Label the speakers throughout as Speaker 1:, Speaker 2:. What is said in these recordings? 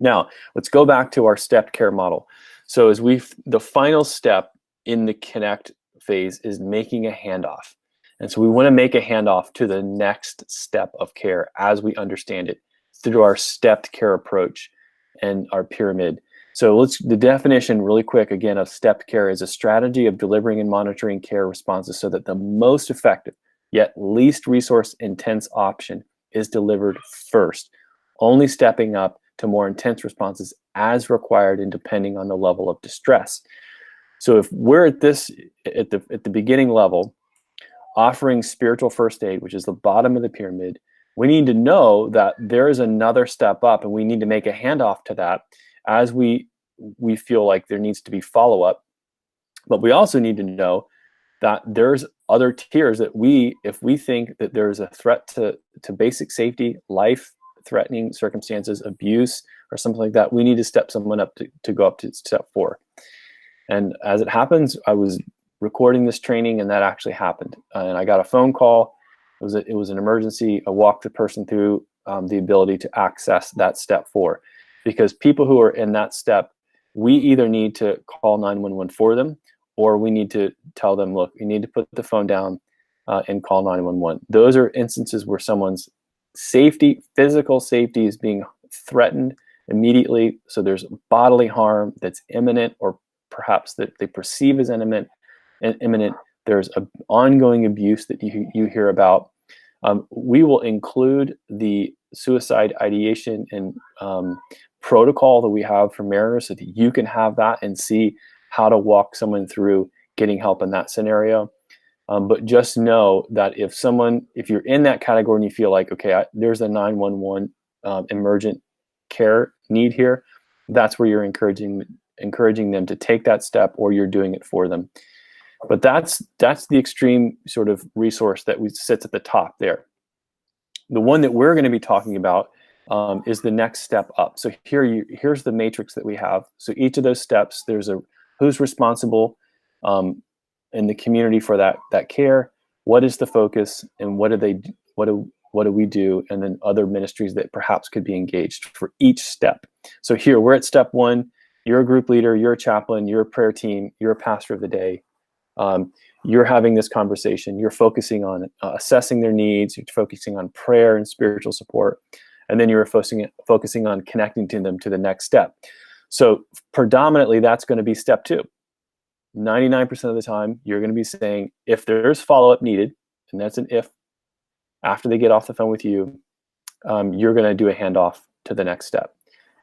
Speaker 1: Now, let's go back to our stepped care model. So as the final step in the connect phase is making a handoff. And so we want to make a handoff to the next step of care as we understand it through our stepped care approach and our pyramid. So the definition really quick again of stepped care is a strategy of delivering and monitoring care responses so that the most effective yet least resource intense option is delivered first, only stepping up to more intense responses as required and depending on the level of distress. So if we're at the beginning level, offering spiritual first aid, which is the bottom of the pyramid, we need to know that there is another step up, and we need to make a handoff to that as we feel like there needs to be follow-up. But we also need to know that there's other tiers that if we think that there's a threat to basic safety, life-threatening circumstances, abuse, or something like that, we need to step someone up to go up to step 4. And as it happens, I was recording this training, and that actually happened. And I got a phone call. It was an emergency. I walked the person through the ability to access that step 4, because people who are in that step, we either need to call 911 for them, or we need to tell them, look, you need to put the phone down and call 911. Those are instances where someone's safety, physical safety, is being threatened immediately. So there's bodily harm that's imminent, or perhaps that they perceive as imminent. There's an ongoing abuse that you hear about. We will include the suicide ideation and protocol that we have for mariners so that you can have that and see how to walk someone through getting help in that scenario. But just know that if you're in that category and you feel like, okay, there's a 911 emergent care need here, that's where you're encouraging them to take that step, or you're doing it for them. But that's the extreme sort of resource that sits at the top there. The one that we're going to be talking about is the next step up. So here's the matrix that we have. So each of those steps, there's who's responsible in the community for that care, what is the focus, and what do we do, and then other ministries that perhaps could be engaged for each step. So here we're at step 1. You're a group leader, you're a chaplain, you're a prayer team, you're a pastor of the day. You're having this conversation, you're focusing on assessing their needs, you're focusing on prayer and spiritual support, and then you're focusing on connecting to them to the next step. So predominantly that's going to be step 2. 99% of the time, you're going to be saying, if there's follow-up needed, and that's an if, after they get off the phone with you, you're going to do a handoff to the next step.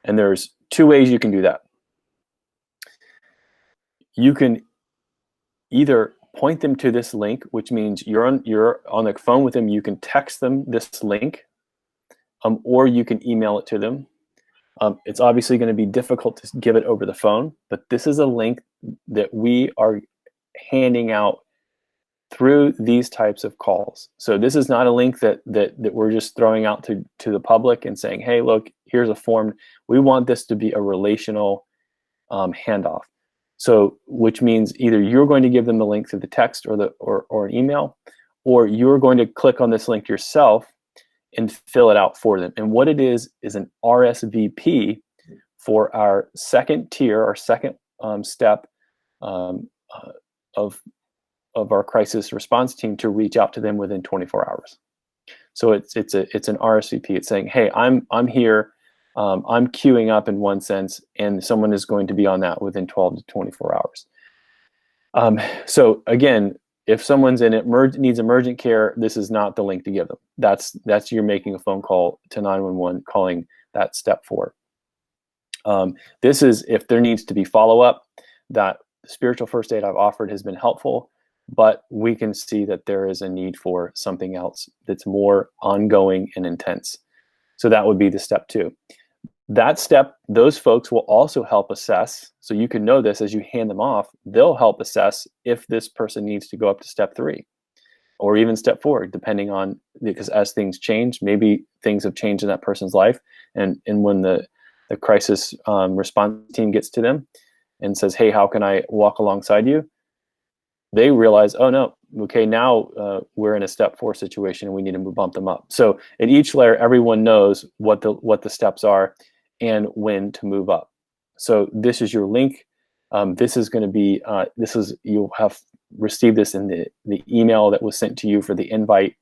Speaker 1: And there's 2 ways you can do that. You can either point them to this link, which means you're on the phone with them, you can text them this link, or you can email it to them. It's obviously going to be difficult to give it over the phone, but this is a link that we are handing out through these types of calls. So this is not a link that we're just throwing out to the public and saying, hey, look, here's a form. We want this to be a relational handoff. So which means either you're going to give them the link through the text or an email, or you're going to click on this link yourself and fill it out for them. And what it is an RSVP for our second tier, our second step of our crisis response team to reach out to them within 24 hours. So it's an RSVP. It's saying, hey, I'm here. I'm queuing up in one sense, and someone is going to be on that within 12 to 24 hours. So again, if someone's needs emergent care, this is not the link to give them. That's you're making a phone call to 911, calling that step 4. This is if there needs to be follow-up. That the spiritual first aid I've offered has been helpful, but we can see that there is a need for something else that's more ongoing and intense. So that would be the step 2. That step, those folks will also help assess. So you can know this as you hand them off. They'll help assess if this person needs to go up to step 3 or even step 4, depending on, because as things change, maybe things have changed in that person's life. And when the crisis response team gets to them and says, hey, how can I walk alongside you? They realize, oh no, okay, now we're in a step 4 situation and we need to bump them up. So at each layer, everyone knows what the steps are. and when to move up. So this is your link. This is going to be, you'll have received this in the email that was sent to you for the invite.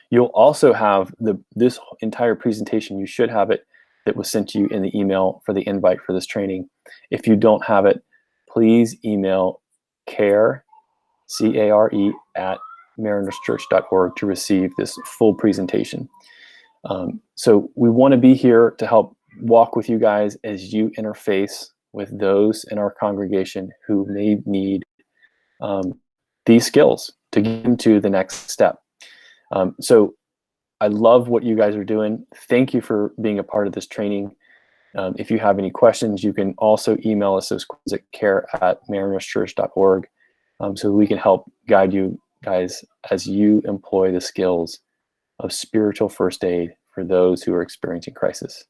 Speaker 1: You'll also have this entire presentation. You should have it that was sent to you in the email for the invite for this training. If you don't have it, please email care, C-A-R-E, at marinerschurch.org to receive this full presentation. So we want to be here to help walk with you guys as you interface with those in our congregation who may need these skills to get into the next step. So I love what you guys are doing. Thank you for being a part of this training. If you have any questions, you can also email us those questions at care@marinerschurch.org, so we can help guide you guys as you employ the skills of spiritual first aid for those who are experiencing crisis.